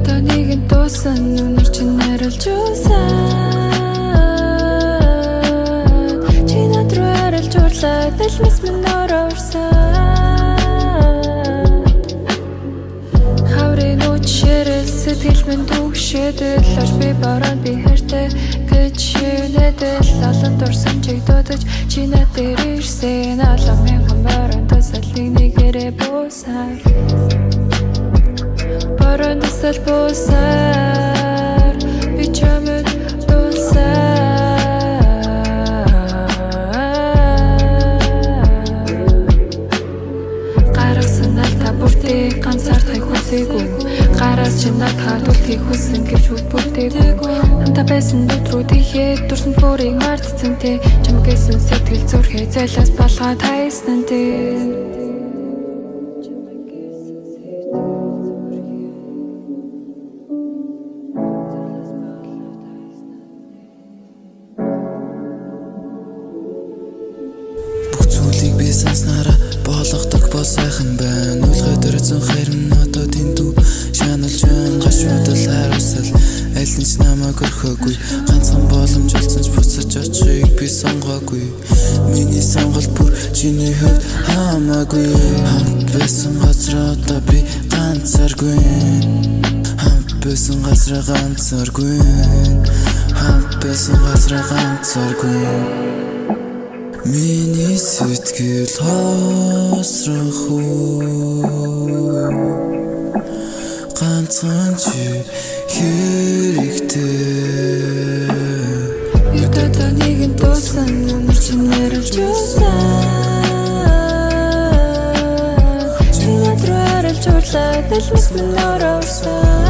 одоо нэгэн дуусан өнөр чинь нарилж үсэн чи над руу арилж урлаа дэлмэс минь орорсон хаврын үчирэл сэтгэл минь түгшэдэл лож би баран би хэртэй гэж шивнэдэл олон дурсан чиг дуудаж чи над дээр ирсэн алам мянган баран тасалыг нэгэрэ буусаар баран тасал буусаар би чамд дуусаар гаргасан алта бүртээ ганцаардахыг хүсээгүй гараас чи над хадуултыг хүссэн гэвч бүтээгүй хамта байсан өдрүүд ихэд дурсан бүрийг мартсан те чамгээсэн сэтгэл зүрхээ зайлаас балгаа тайсан те бүх зүйлийг би санснараа болгодог бол сайхан байна үлгой дөрөцөн хайрын одоо тэндүү шаналж байна гашуудал хариусал аль нь ч намайг өрхөөгүй ганцхан боломж олсон ч буцаж очихыг би сонгоогүй миний сонголт бүр чиний хувьд хамаагүй хамт байсан газар одоо би ганцааргүй хамт байсан газар ганцааргүй хамт байсан газар ганцааргүй миний сэтгэл хосрох уу ганцхан чи хэрэгтэй одоо нэгэн дуусан өнөр чинь нарилж үсэн чи над руу арилж урлаа дэлмэс минь орорсон